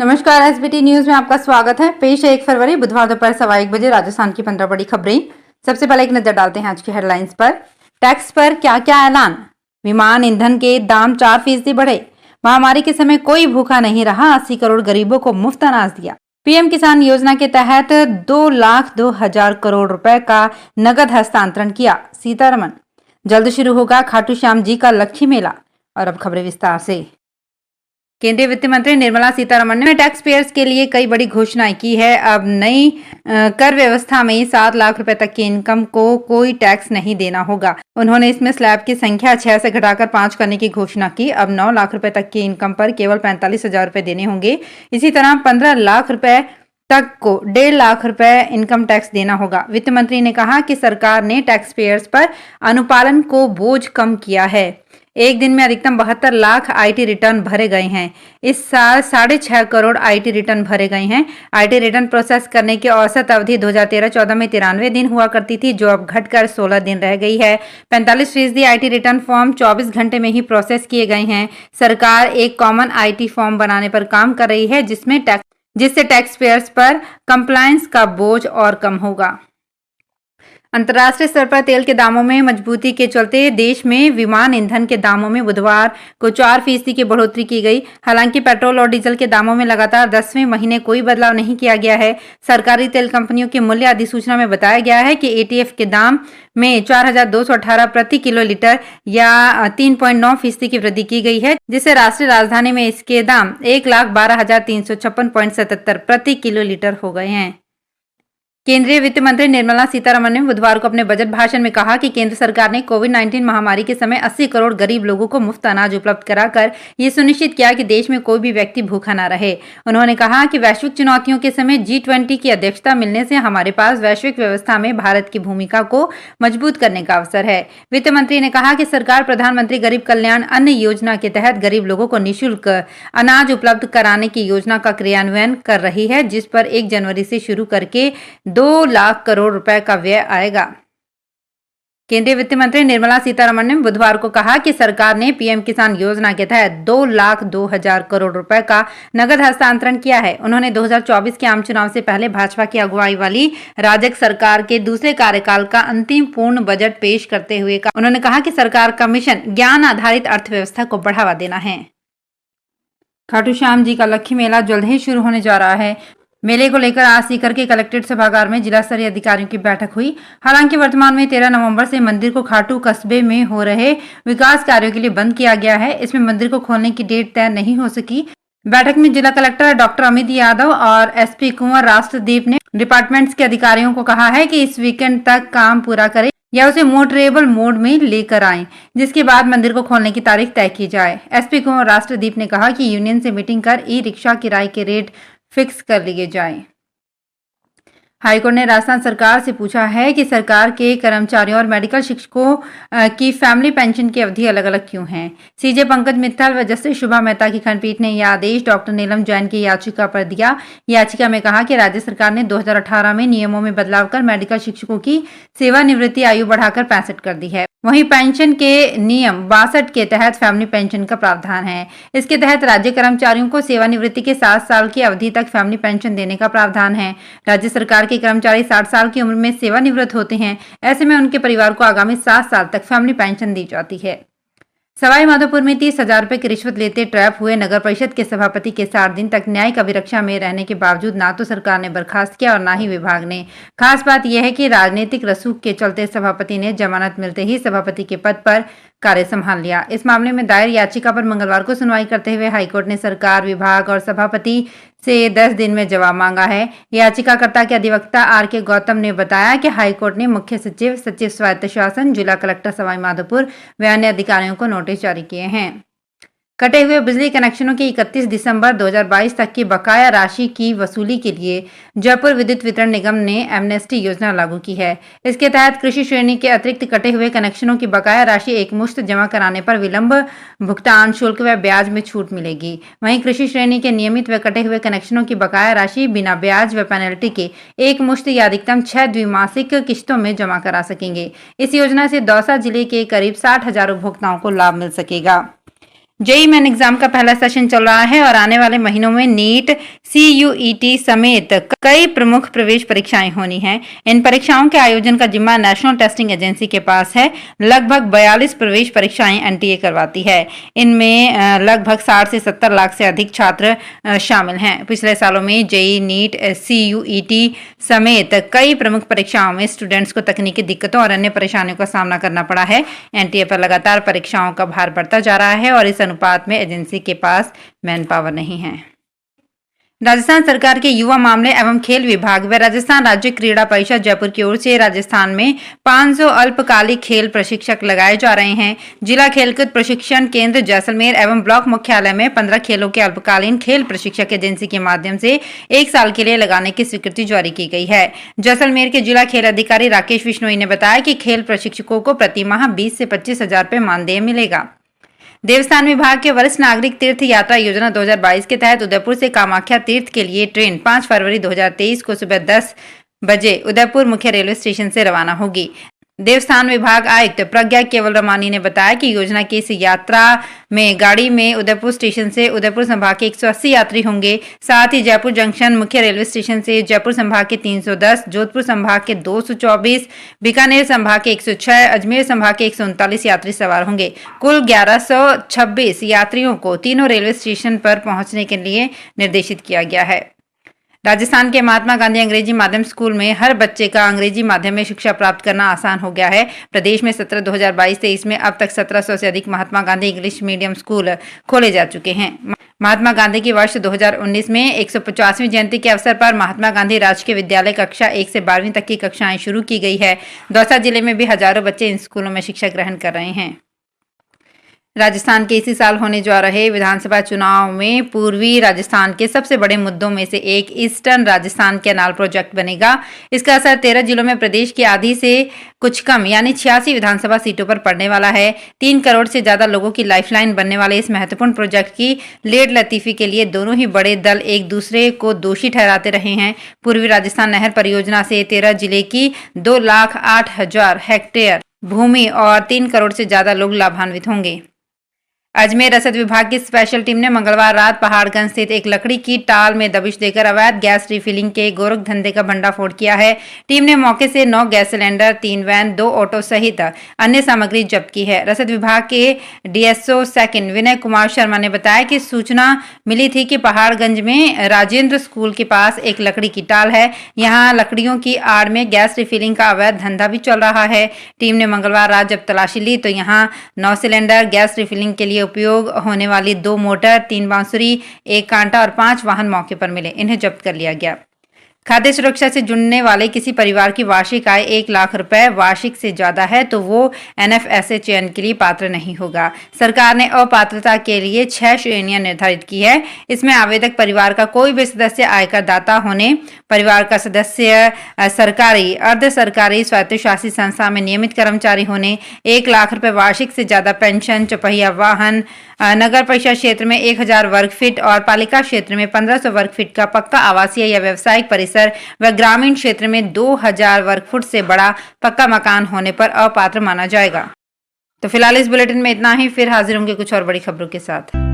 नमस्कार, SBT news में आपका स्वागत है। पेश है 1 फरवरी बुधवार दोपहर 1:15 राजस्थान की 15 बड़ी खबरें। सबसे पहले एक नजर डालते हैं आज की हेडलाइंस पर। टैक्स पर क्या क्या ऐलान। विमान ईंधन के दाम 4% बढ़े। महामारी के समय कोई भूखा नहीं रहा। 80 करोड़ गरीबों को मुफ्त अनाज दिया। पीएम किसान योजना के तहत 2,02,000 करोड़ रुपए का नगद हस्तांतरण किया। सीतारमण। जल्द शुरू होगा खाटू श्याम जी का लक्ष्मी मेला। और अब खबरें विस्तार से। केंद्रीय वित्त मंत्री निर्मला सीतारमण ने टैक्स पेयर्स के लिए कई बड़ी घोषणाएं की है। अब नई कर व्यवस्था में 7 लाख रुपए तक की इनकम को कोई टैक्स नहीं देना होगा। उन्होंने इसमें स्लैब की संख्या 6 से घटाकर 5 करने की घोषणा की। अब 9 लाख रुपए तक की इनकम पर केवल 45,000 रुपए देने होंगे। इसी तरह 15 लाख रुपए तक को 1.5 लाख रुपए इनकम टैक्स देना होगा। वित्त मंत्री ने कहा कि सरकार ने टैक्स पेयर्स पर अनुपालन को बोझ कम किया है। एक दिन में अधिकतम 72 लाख आईटी रिटर्न भरे गए हैं। इस साल 6.5 करोड़ आईटी रिटर्न भरे गए हैं। आईटी रिटर्न प्रोसेस करने की औसत अवधि 2013-14 में 93 दिन हुआ करती थी, जो अब घटकर 16 दिन रह गई है। 45% आईटी रिटर्न फॉर्म 24 घंटे में ही प्रोसेस किए गए हैं। सरकार एक कॉमन आईटी फॉर्म बनाने पर काम कर रही है, जिससे टैक्स पेयर्स पर कंप्लायंस का बोझ और कम होगा। अंतर्राष्ट्रीय स्तर पर तेल के दामों में मजबूती के चलते देश में विमान ईंधन के दामों में बुधवार को 4% की बढ़ोतरी की गई। हालांकि पेट्रोल और डीजल के दामों में लगातार 10वें महीने कोई बदलाव नहीं किया गया है। सरकारी तेल कंपनियों की मूल्य अधिसूचना में बताया गया है कि एटीएफ के दाम में 4,218 प्रति किलो लीटर या 3.9% की वृद्धि की गई है, जिससे राष्ट्रीय राजधानी में इसके दाम 1,12,356.77 प्रति किलो लीटर हो गए हैं। केंद्रीय वित्त मंत्री निर्मला सीतारमण ने बुधवार को अपने बजट भाषण में कहा कि केंद्र सरकार ने कोविड-19 महामारी के समय 80 करोड़ गरीब लोगों को मुफ्त अनाज उपलब्ध कराकर ये सुनिश्चित किया कि देश में कोई भी व्यक्ति भूखा न रहे। उन्होंने कहा कि वैश्विक चुनौतियों के समय G20 की अध्यक्षता मिलने से हमारे पास वैश्विक व्यवस्था में भारत की भूमिका को मजबूत करने का अवसर है। वित्त मंत्री ने कहा कि सरकार प्रधानमंत्री गरीब कल्याण अन्न योजना के तहत गरीब लोगों को निःशुल्क अनाज उपलब्ध कराने की योजना का क्रियान्वयन कर रही है, जिस पर 1 जनवरी से शुरू करके 2 लाख करोड़ रुपए का व्यय आएगा। केंद्रीय वित्त मंत्री निर्मला सीतारमण ने बुधवार को कहा कि सरकार ने पीएम किसान योजना के तहत 2,02,000 करोड़ रुपए का नगद हस्तांतरण किया है। उन्होंने 2024 के आम चुनाव से पहले भाजपा की अगुवाई वाली राजग सरकार के दूसरे कार्यकाल का अंतिम पूर्ण बजट पेश करते हुए उन्होंने कहा कि सरकार का मिशन ज्ञान आधारित अर्थव्यवस्था को बढ़ावा देना है। खाटू श्याम जी का लक्ष्मी मेला जल्द ही शुरू होने जा रहा है। मेले को लेकर आज सीकर के कलेक्ट्रेट सभागार में जिला स्तरीय अधिकारियों की बैठक हुई। हालांकि वर्तमान में 13 नवंबर से मंदिर को खाटू कस्बे में हो रहे विकास कार्यों के लिए बंद किया गया है। इसमें मंदिर को खोलने की डेट तय नहीं हो सकी। बैठक में जिला कलेक्टर डॉक्टर अमित यादव और एसपी कुंवर राष्ट्रदीप ने डिपार्टमेंट्स के अधिकारियों को कहा है कि इस वीकेंड तक काम पूरा करें या उसे मोटरेबल मोड में लेकर आएं, जिसके बाद मंदिर को खोलने की तारीख तय की जाए। एसपी कुंवर राष्ट्रदीप ने कहा कि यूनियन से मीटिंग कर ई रिक्शा किराए के रेट फिक्स कर लिए जाएं। हाईकोर्ट ने राजस्थान सरकार से पूछा है कि सरकार के कर्मचारियों और मेडिकल शिक्षकों की फैमिली पेंशन की अवधि अलग अलग क्यों है। सीजे पंकज मित्तल व जस्टिस शुभा मेहता की खंडपीठ ने यह आदेश डॉक्टर नीलम जैन की याचिका पर दिया। याचिका में कहा कि राज्य सरकार ने 2018 में नियमों में बदलाव कर मेडिकल शिक्षकों की सेवानिवृत्ति आयु बढ़ाकर 65 कर दी है। वहीं पेंशन के नियम 62 के तहत फैमिली पेंशन का प्रावधान है। इसके तहत राज्य कर्मचारियों को सेवानिवृत्ति के 7 साल की अवधि तक फैमिली पेंशन देने का प्रावधान है। राज्य सरकार के कर्मचारी 60 साल की उम्र में सेवानिवृत्त होते हैं। ऐसे में उनके परिवार को आगामी 7 साल तक फैमिली पेंशन दी जाती है। सवाई माधोपुर में 30,000 रुपए की रिश्वत लेते ट्रैप हुए नगर परिषद के सभापति के 60 दिन तक न्यायिक अभिरक्षा में रहने के बावजूद ना तो सरकार ने बर्खास्त किया और ना ही विभाग ने। खास बात यह है कि राजनीतिक रसूख के चलते सभापति ने जमानत मिलते ही सभापति के पद पर कार्य संभाल लिया। इस मामले में दायर याचिका पर मंगलवार को सुनवाई करते हुए हाईकोर्ट ने सरकार, विभाग और सभापति से 10 दिन में जवाब मांगा है। याचिकाकर्ता के अधिवक्ता आर.के. गौतम ने बताया कि हाईकोर्ट ने मुख्य सचिव, सचिव स्वायत्त शासन, जिला कलेक्टर सवाई माधोपुर व अन्य अधिकारियों को नोटिस जारी किए हैं। कटे हुए बिजली कनेक्शनों की 31 दिसंबर 2022 तक की बकाया राशि की वसूली के लिए जयपुर विद्युत वितरण निगम ने एमनेस्टी योजना लागू की है। इसके तहत कृषि श्रेणी के अतिरिक्त कटे हुए कनेक्शनों की बकाया राशि एकमुश्त जमा कराने पर विलंब भुगतान शुल्क व ब्याज में छूट मिलेगी। वहीं कृषि श्रेणी के नियमित व कटे हुए कनेक्शनों की बकाया राशि बिना ब्याज व पेनल्टी के एकमुश्त या अधिकतम 6 द्विमासिक किस्तों में जमा करा सकेंगे। इस योजना से दौसा जिले के करीब 60,000 उपभोक्ताओं को लाभ मिल सकेगा। जेईई मेन एग्जाम का पहला सेशन चल रहा है और आने वाले महीनों में नीट, सीयूईटी समेत कई प्रमुख प्रवेश परीक्षाएं होनी हैं। इन परीक्षाओं के आयोजन का जिम्मा नेशनल टेस्टिंग एजेंसी के पास है। लगभग 42 प्रवेश परीक्षाएं एनटीए करवाती है। इनमें लगभग 60 से 70 लाख से अधिक छात्र शामिल हैं। पिछले सालों में जेईई, नीट, सीयूईटी समेत कई प्रमुख परीक्षाओं में स्टूडेंट्स को तकनीकी दिक्कतों और अन्य परेशानियों का सामना करना पड़ा है। एनटीए पर लगातार परीक्षाओं का भार बढ़ता जा रहा है और इस अनुपात में एजेंसी के पास मैन पावर नहीं है। राजस्थान सरकार के युवा मामले एवं खेल विभाग व राजस्थान राज्य क्रीड़ा परिषद जयपुर की ओर से राजस्थान में 500 अल्पकालिक खेल प्रशिक्षक लगाए जा रहे हैं। जिला खेलकूद प्रशिक्षण केंद्र जैसलमेर एवं ब्लॉक मुख्यालय में 15 खेलों के अल्पकालीन खेल प्रशिक्षक एजेंसी के माध्यम से 1 साल के लिए लगाने की स्वीकृति जारी की गई है। जैसलमेर के जिला खेल अधिकारी राकेश बिश्नोई ने बताया कि खेल प्रशिक्षकों को प्रति माह 20 से 25 हजार रुपये मानदेय मिलेगा। देवस्थान विभाग के वरिष्ठ नागरिक तीर्थ यात्रा योजना 2022 के तहत उदयपुर से कामाख्या तीर्थ के लिए ट्रेन 5 फरवरी 2023 को सुबह 10 बजे उदयपुर मुख्य रेलवे स्टेशन से रवाना होगी। देवस्थान विभाग आयुक्त प्रज्ञा केवल रमानी ने बताया कि योजना की इस यात्रा में गाड़ी में उदयपुर स्टेशन से उदयपुर संभाग के 180 यात्री होंगे। साथ ही जयपुर जंक्शन मुख्य रेलवे स्टेशन से जयपुर संभाग के 310, जोधपुर संभाग के 224, बीकानेर संभाग के 106, अजमेर संभाग के 139 यात्री सवार होंगे। कुल 1126 यात्रियों को तीनों रेलवे स्टेशन पर पहुंचने के लिए निर्देशित किया गया है। राजस्थान के महात्मा गांधी अंग्रेजी माध्यम स्कूल में हर बच्चे का अंग्रेजी माध्यम में शिक्षा प्राप्त करना आसान हो गया है। प्रदेश में सत्र 2022-23 में अब तक 1700 से अधिक Mahatma Gandhi English medium school खोले जा चुके हैं। महात्मा गांधी की वर्ष 2019 में 150वीं जयंती के अवसर पर महात्मा गांधी राजकीय विद्यालय कक्षा 1 से 12वीं तक की कक्षाएं शुरू की गई है। दौसा जिले में भी हजारों बच्चे इन स्कूलों में शिक्षा ग्रहण कर रहे हैं। राजस्थान के इसी साल होने जा रहे विधानसभा चुनाव में पूर्वी राजस्थान के सबसे बड़े मुद्दों में से एक ईस्टर्न राजस्थान कैनाल प्रोजेक्ट बनेगा। इसका असर 13 जिलों में प्रदेश की आधी से कुछ कम यानी 86 विधानसभा सीटों पर पड़ने वाला है। 3 करोड़ से ज्यादा लोगों की लाइफलाइन बनने वाले इस महत्वपूर्ण प्रोजेक्ट की लेड लतीफी के लिए दोनों ही बड़े दल एक दूसरे को दोषी ठहराते रहे हैं। पूर्वी राजस्थान नहर परियोजना से 13 जिले की 2,08,000 हेक्टेयर भूमि और 3 करोड़ से ज्यादा लोग लाभान्वित होंगे। अजमेर रसद विभाग की स्पेशल टीम ने मंगलवार रात पहाड़गंज स्थित एक लकड़ी की टाल में दबिश देकर अवैध गैस रिफिलिंग के गोरख धंधे का भंडाफोड़ किया है। टीम ने मौके से 9 गैस सिलेंडर, 3 वैन, 2 ऑटो सहित अन्य सामग्री जब्त की है। रसद विभाग के डीएसओ सेकंड विनय कुमार शर्मा ने बताया कि सूचना मिली थी कि पहाड़गंज में राजेंद्र स्कूल के पास एक लकड़ी की टाल है। यहाँ लकड़ियों की आड़ में गैस रिफिलिंग का अवैध धंधा भी चल रहा है। टीम ने मंगलवार रात जब तलाशी ली तो यहाँ 9 सिलेंडर, गैस रिफिलिंग के लिए उपयोग होने वाली 2 मोटर, 3 बांसुरी, 1 कांटा और 5 वाहन मौके पर मिले। इन्हें जब्त कर लिया गया। खाद्य सुरक्षा से जुड़ने वाले किसी परिवार की वार्षिक आय 1 लाख रुपए वार्षिक से ज्यादा है तो वो एनएफएसए चयन के लिए पात्र नहीं होगा। सरकार ने अपात्रता के लिए 6 श्रेणियां निर्धारित की है। इसमें आवेदक परिवार का कोई भी सदस्य आयकर दाता होने, परिवार का सदस्य सरकारी, अर्ध सरकारी, स्वायत्तशासी संस्था में नियमित कर्मचारी होने, 1 लाख रुपए वार्षिक से ज्यादा पेंशन, चौपहिया वाहन, नगर परिषद क्षेत्र में 1000 वर्ग फीट और पालिका क्षेत्र में 1500 वर्ग फीट का पक्का आवासीय या व्यावसायिक परिसर व ग्रामीण क्षेत्र में 2000 वर्ग फुट से बड़ा पक्का मकान होने पर अपात्र माना जाएगा। तो फिलहाल इस बुलेटिन में इतना ही। फिर हाजिर होंगे कुछ और बड़ी खबरों के साथ।